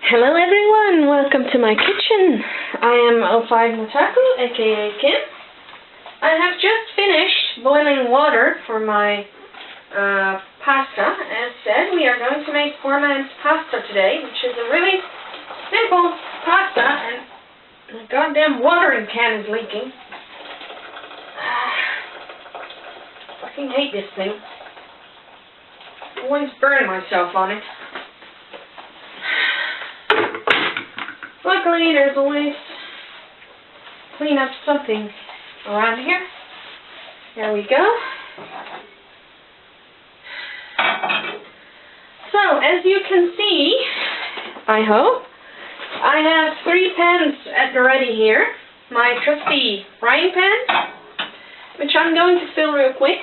Hello everyone, welcome to my kitchen. I am O5 Mutaku, aka Kim. I have just finished boiling water for my pasta. As said, we are going to make poor man's pasta today, which is a really simple pasta, and the goddamn watering can is leaking. Fucking hate this thing. Always burn myself on it. Luckily, there's always clean up something around here. There we go. So, as you can see, I hope, I have 3 pans at the ready here. My trusty frying pan, which I'm going to fill real quick.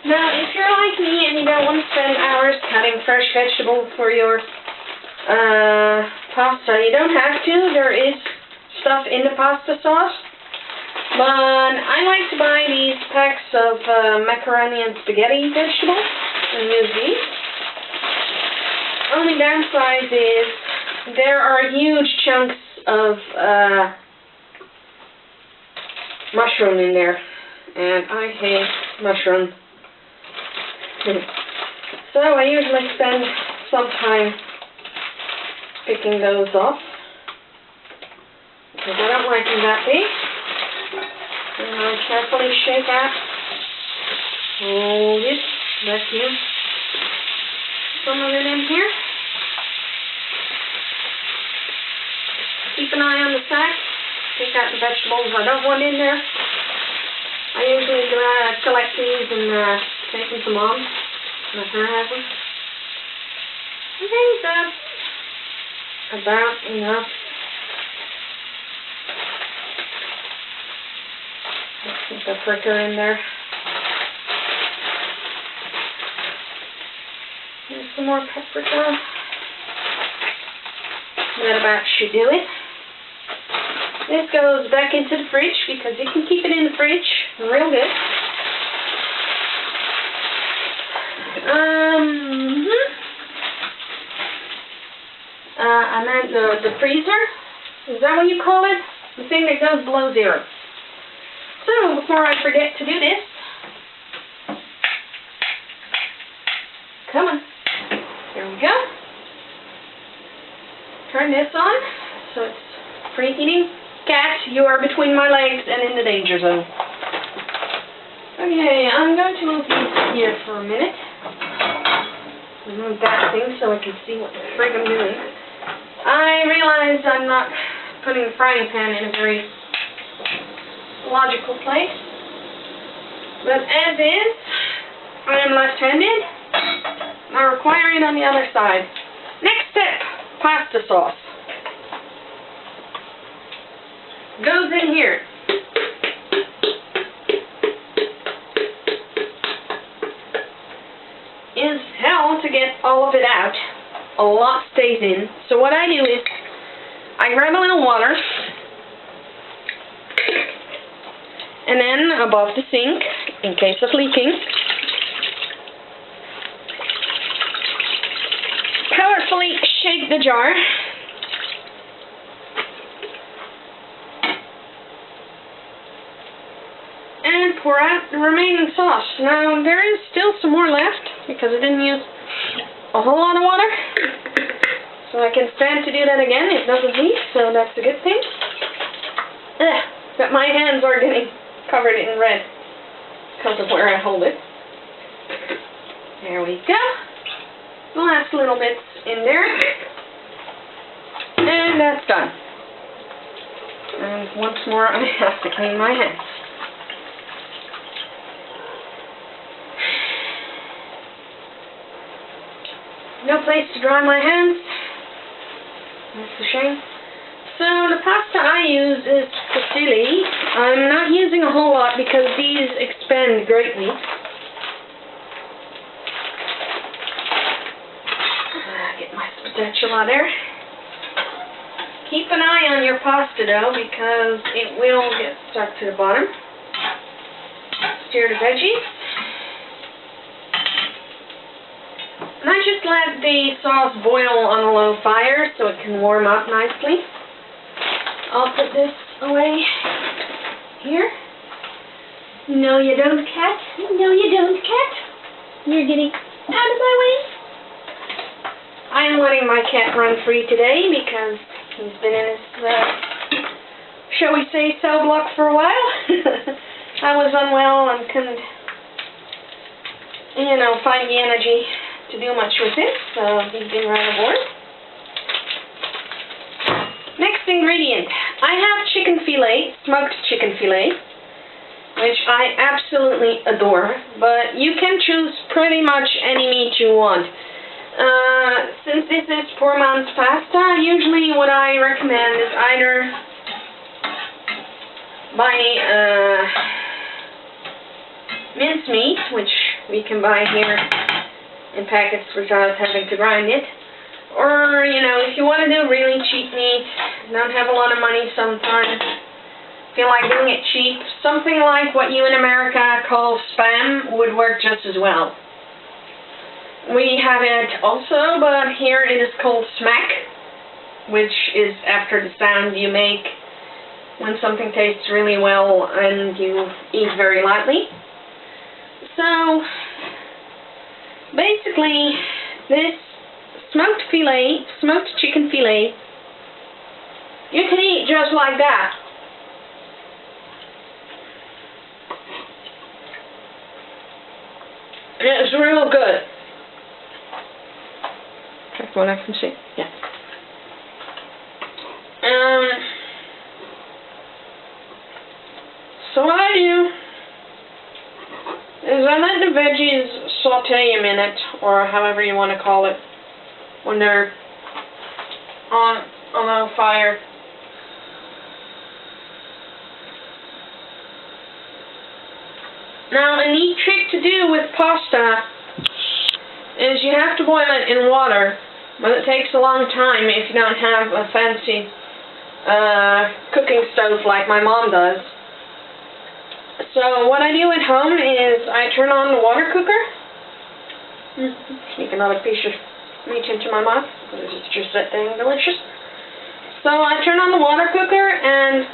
Now, if you're like me and you don't want to spend hours cutting fresh vegetables for your pasta, you don't have to. There is stuff in the pasta sauce. But I like to buy these packs of macaroni and spaghetti vegetables and use these. Only downside is there are huge chunks of mushroom in there, and I hate mushroom. So I usually spend some time picking those off, because I don't like them that big. And I carefully shake out, hold it, vacuum some of it in here. Keep an eye on the sack, take out the vegetables I don't want in there. I usually collect these and take them to Mom, let her have them. I think that's about enough. Let's put the flicker in there. Here's some more paprika. That about should do it. This goes back into the fridge because you can keep it in the fridge real good. I meant the freezer. Is that what you call it? The thing that goes below 0. So, before I forget to do this, come on, there we go. Turn this on, so it's preheating. Cat, you are between my legs and in the danger zone. Okay, I'm going to move these here for a minute. Move that thing so I can see what the frig I'm doing. I realize I'm not putting the frying pan in a very logical place, but as is, I am left-handed. I require it on the other side. Next step, pasta sauce. Goes in here. Is hell to get all of it out. A lot stays in. So what I do is, I grab a little water, and then above the sink, in case of leaking, powerfully shake the jar. And pour out the remaining sauce. Now, there is still some more left, because I didn't use a whole lot of water. So I can stand to do that again. It doesn't leak, so that's a good thing. But my hands are getting covered in red because of where I hold it. There we go. The last little bits in there. And that's done. And once more, I have to clean my hands. No place to dry my hands. That's a shame. So the pasta I use is fusilli. I'm not using a whole lot because these expand greatly. Get my spatula there. Keep an eye on your pasta though, because it will get stuck to the bottom. Stir the veggies. And I I just let the sauce boil on a low fire so it can warm up nicely. I'll put this away here. No, you don't, cat. No, you don't, cat. You're getting out of my way. I'm letting my cat run free today because he's been in his, shall we say, cell block for a while. I was unwell and couldn't, you know, find the energy to do much with it, so he's been rather bored. Next ingredient. I have chicken fillet, smoked chicken fillet, which I absolutely adore, but you can choose pretty much any meat you want. Since this is poor man's pasta, usually what I recommend is either buy mincemeat, which we can buy here in packets without having to grind it, or, you know, if you want to do really cheap meat, don't have a lot of money sometimes, feel like doing it cheap, something like what you in America call Spam would work just as well. We have it also, but here it is called smack, which is after the sound you make when something tastes really well and you eat very lightly. So, basically, this smoked fillet, smoked chicken fillet, you can eat just like that. It's real good. Check what I can see. Yeah. So what I do is I let the veggies saute a minute, or however you want to call it, when they're on a fire. Now, a neat trick to do with pasta is you have to boil it in water, but it takes a long time if you don't have a fancy cooking stove like my mom does. So what I do at home is I turn on the water cooker. Sneak another piece of meat into my mouth because it's just that dang delicious. So I turn on the water cooker and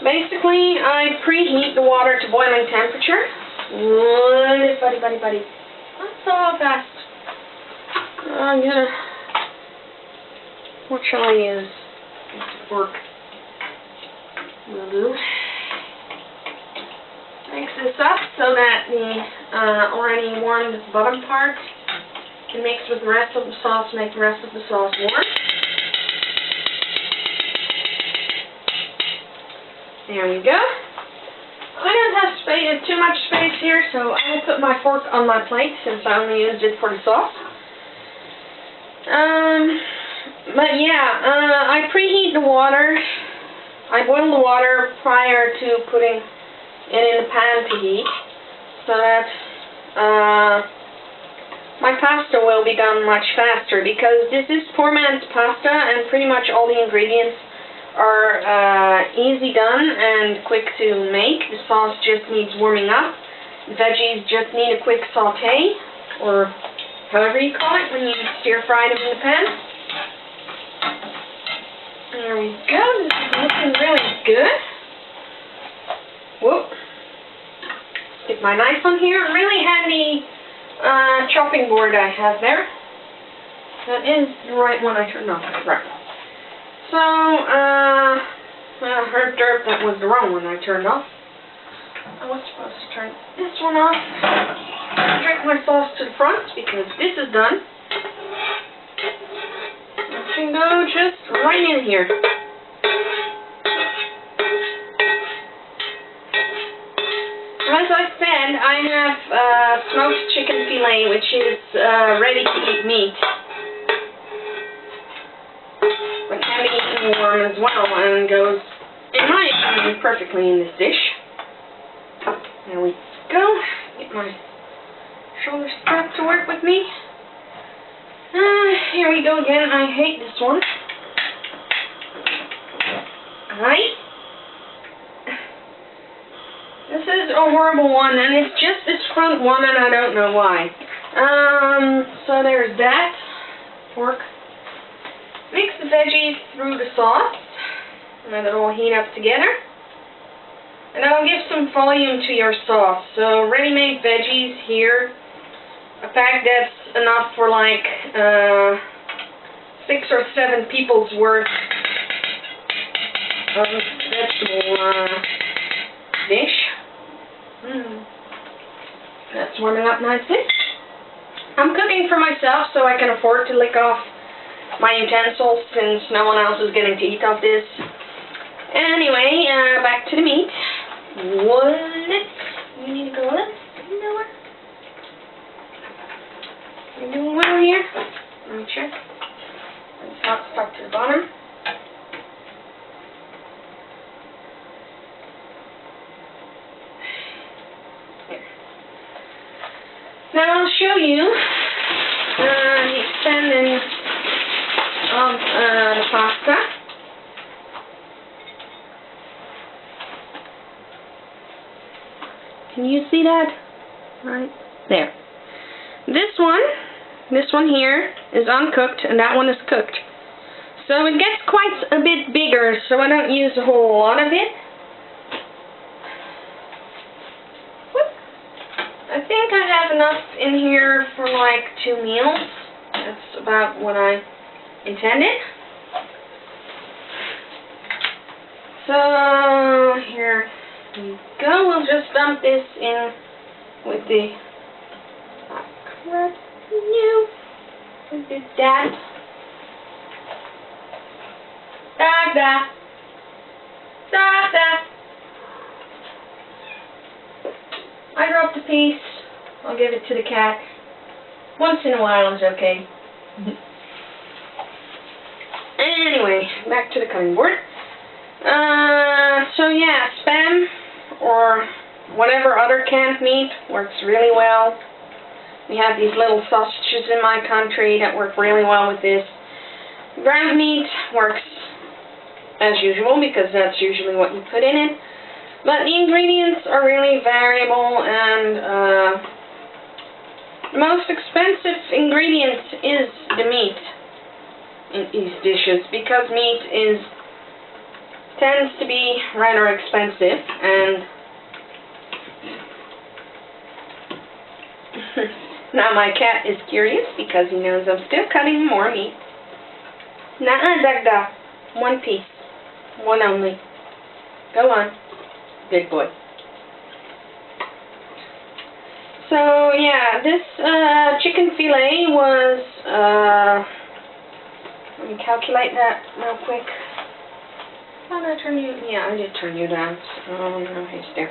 basically I preheat the water to boiling temperature. Buddy. Not so fast. I'm gonna... What shall I use? Fork. Will do. Mix this up so that the already warmed bottom part can mix with the rest of the sauce, make the rest of the sauce warm. There we go. I don't have too much space here, so I will put my fork on my plate since I only used it for the sauce. But yeah, I preheat the water. I boil the water prior to putting it in the pan to heat, so that my pasta will be done much faster, because this is poor man's pasta and pretty much all the ingredients are easy done and quick to make. The sauce just needs warming up. The veggies just need a quick saute, or however you call it when you stir fry them in the pan. There we go. This is looking really good. Whoop. Stick my knife on here. Really handy chopping board I have there. That is the right one I turned off. Right. So, herb derp, that was the wrong one I turned off. I was supposed to turn this one off. Drink my sauce to the front because this is done. I can go just right in here. As I said, I have smoked chicken fillet, which is ready to eat meat. But can be eaten warm as well, and goes, in my opinion, perfectly in this dish. There we go. Get my shoulder strap to work with me. Here we go again. I hate this one. Alright. This is a horrible one, and it's just this front one, and I don't know why. So there's that. Pork. Mix the veggies through the sauce, and let it all heat up together. And that'll give some volume to your sauce. So ready-made veggies here, a pack that's enough for like 6 or 7 people's worth of vegetable dish. That's warming up nicely. I'm cooking for myself so I can afford to lick off my utensils since no one else is getting to eat off this. Anyway, back to the meat. What? You need to go in? You're doing well here. Let me check. It's not stuck to the bottom. Here. Now I'll show you the expanding of the pasta. Can you see that? Right there. This one here is uncooked, and that one is cooked. So it gets quite a bit bigger, so I don't use a whole lot of it. I think I have enough in here for like 2 meals. That's about what I intended. So here we go. We'll just dump this in with the that. I dropped a piece. I'll give it to the cat. Once in a while is okay. Anyway, back to the cutting board. So yeah, Spam or whatever other canned meat works really well. We have these little sausages in my country that work really well with this. Ground meat works as usual because that's usually what you put in it. But the ingredients are really variable, and the most expensive ingredient is the meat in these dishes because meat tends to be rather expensive, and now my cat is curious because he knows I'm still cutting more meat. Nuh-uh, Dagda. One piece. One only. Go on. Good boy. So, yeah, this chicken fillet was, let me calculate that real quick. How did I turn you? Yeah, I did turn you down. Oh, no, he's there.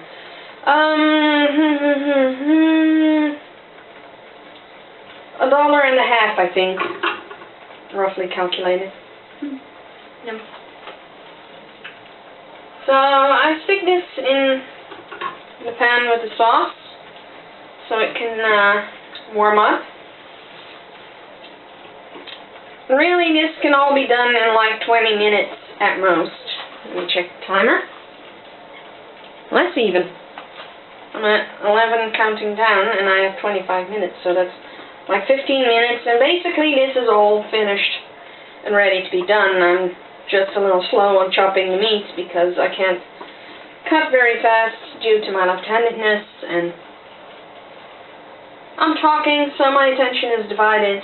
$1.50, I think, roughly calculated. Yep. So I stick this in the pan with the sauce so it can warm up. Really, this can all be done in like 20 minutes at most. Let me check the timer. Less even. I'm at 11 counting down, and I have 25 minutes, so that's like 15 minutes, and basically this is all finished and ready to be done. I'm just a little slow on chopping the meat because I can't cut very fast due to my left-handedness, and I'm talking, so my attention is divided.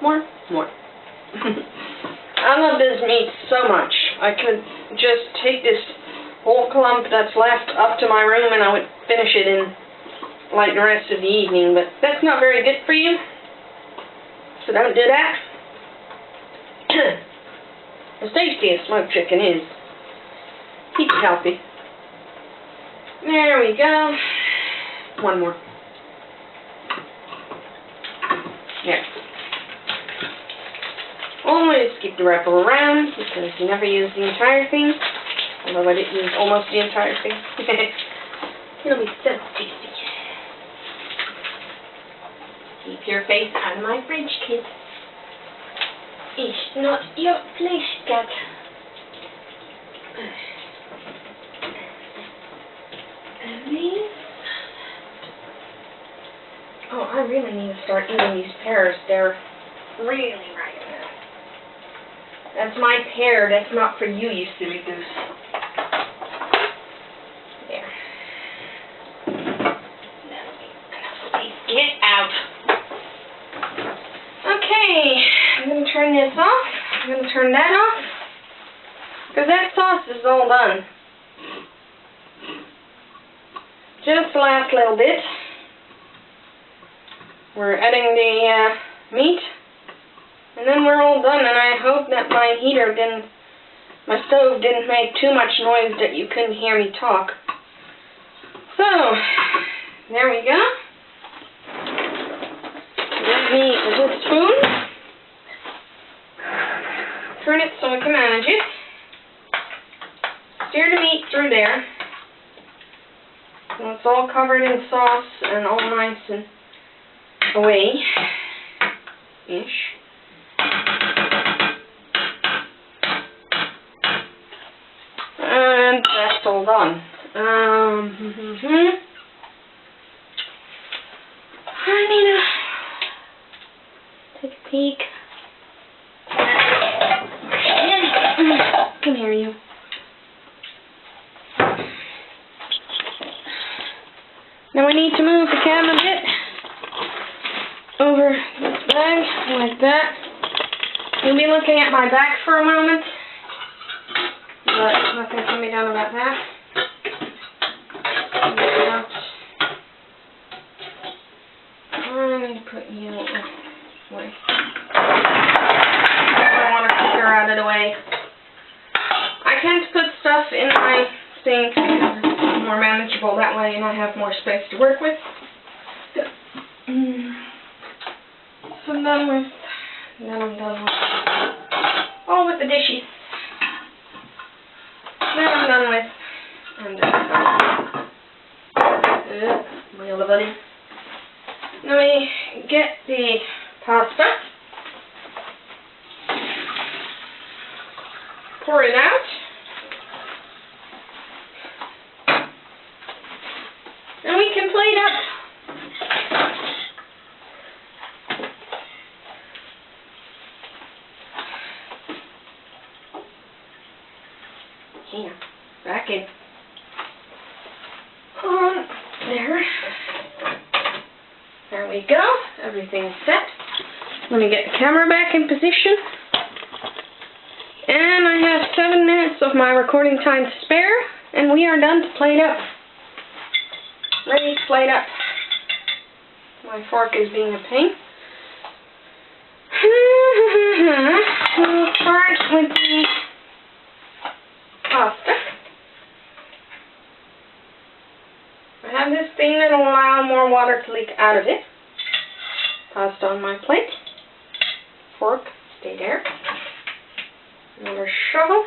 More. I love this meat so much. I could just take this whole clump that's left up to my room and I would finish it in like the rest of the evening, but that's not very good for you, so don't do that. As tasty as smoked chicken is, keep it healthy. There we go. One more. There. Always keep the wrapper around because you never use the entire thing. Although I did use almost the entire thing. It'll be so tasty. Keep your face out of my fridge, kid. It's not your place, cat. Oh, I really need to start eating these pears. They're really ripe. That's my pear. That's not for you, you silly goose. There. Get out. Okay, I'm going to turn this off. I'm going to turn that off. Because that sauce is all done. Just the last little bit. We're adding the meat. And then we're all done. And I hope that my stove didn't make too much noise that you couldn't hear me talk. So, there we go. Give me a good spoon. Turn it so I can manage it. Steer the meat through there. So it's all covered in sauce and all nice and away-ish. And that's all done. I need to take a peek. Come here, you. Now I need to move the cam a bit over this bag, like that. You'll be looking at my back for a moment, but nothing can be done about that. I need to put you away. I want to put her out of the way. I can't put stuff in my sink because it's more manageable that way and I have more space to work with. So I'm done with, then I'm done with all with the dishes. Then I'm done with, my other buddy. Now we get the pasta, pour it out, and we can plate up. Here, back in. There. There we go. Everything's set. Let me get the camera back in position. And I have 7 minutes of my recording time to spare, and we are done to plate up. Ready to plate up. My fork is being a pain. We'll start with the pasta. I have this thing that will allow more water to leak out of it. Pasta on my plate. Fork, stay there. Another shovel.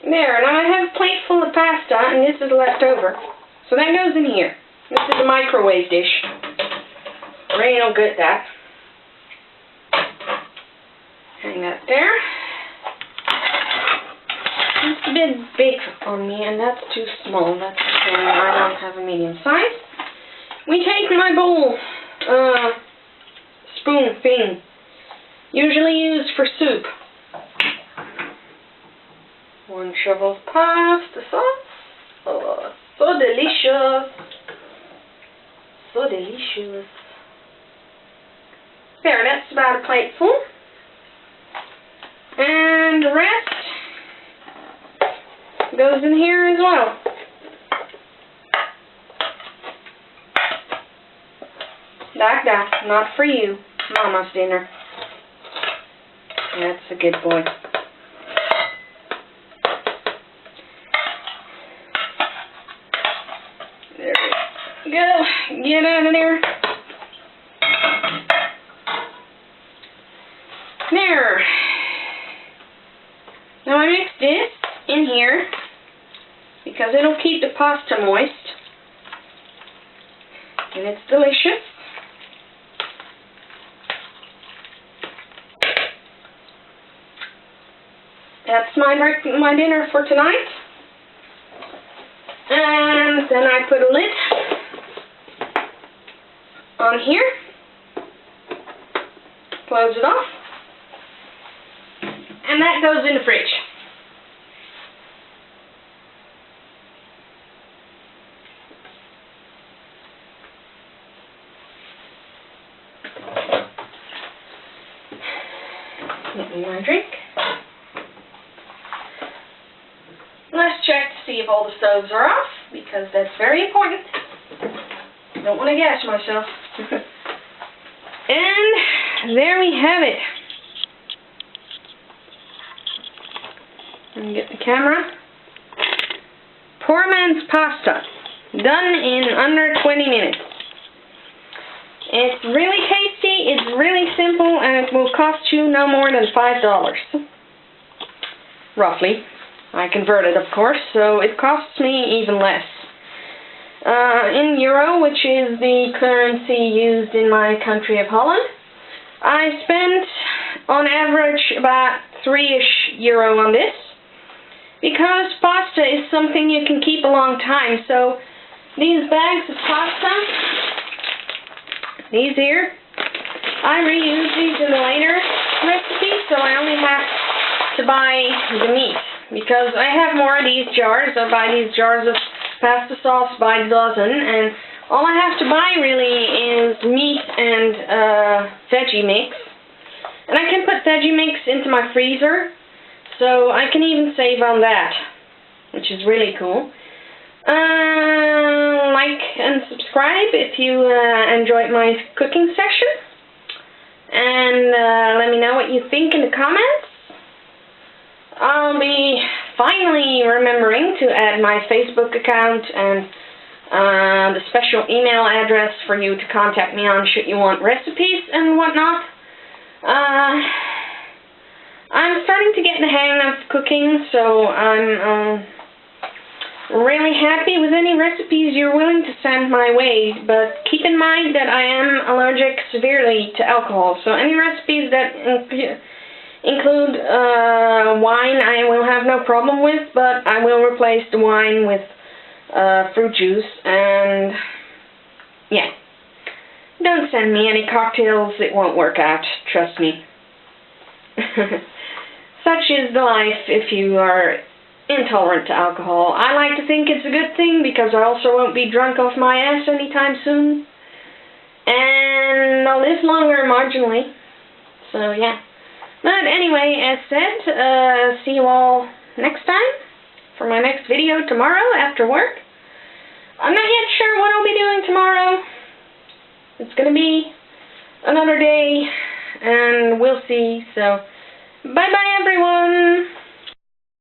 There, now I have a plate full of pasta, and this is left over. So that goes in here. This is a microwave dish. Ray will get that. Hang that there. It's a bit big on me, and that's too small. That's okay. I don't have a medium size. We take my bowl, spoon thing, usually used for soup. 1 shovel of pasta sauce. Oh, so delicious. So delicious. There, that's about a plate full. And the rest goes in here as well. Like that. Not for you. Mama's dinner. That's a good boy. There we go. Get out of there. There. Now I mix this in here because it'll keep the pasta moist. And it's delicious. That's my dinner for tonight. And then I put a lid on here. Close it off. And that goes in the fridge. Get me my drink. Let's check to see if all the stoves are off, because that's very important. Don't want to gas myself. And there we have it. Let me get the camera. Poor man's pasta. Done in under 20 minutes. It's really tasty, it's really simple, and it will cost you no more than $5. Roughly. I converted, of course, so it costs me even less. In euro, which is the currency used in my country of Holland, I spent on average about €3-ish on this, because pasta is something you can keep a long time. So these bags of pasta, these here, I reuse these in the later recipes, so I only have to buy the meat, because I have more of these jars. I buy these jars of pasta sauce by the dozen, and all I have to buy really is meat and veggie mix. And I can put veggie mix into my freezer, so I can even save on that, which is really cool. Like and subscribe if you enjoyed my cooking session, and let me know what you think in the comments. I'll be finally remembering to add my Facebook account and the special email address for you to contact me on should you want recipes and whatnot. I'm starting to get the hang of cooking, so I'm really happy with any recipes you're willing to send my way, but keep in mind that I am allergic severely to alcohol, so any recipes that include wine I will have no problem with, but I will replace the wine with fruit juice, and yeah. Don't send me any cocktails, it won't work out, trust me. Such is the life if you are intolerant to alcohol. I like to think it's a good thing, because I also won't be drunk off my ass anytime soon. And I'll live longer marginally. So yeah. But anyway, as said, see you all next time for my next video tomorrow after work. I'm not yet sure what I'll be doing tomorrow. It's going to be another day, and we'll see. So, bye-bye, everyone.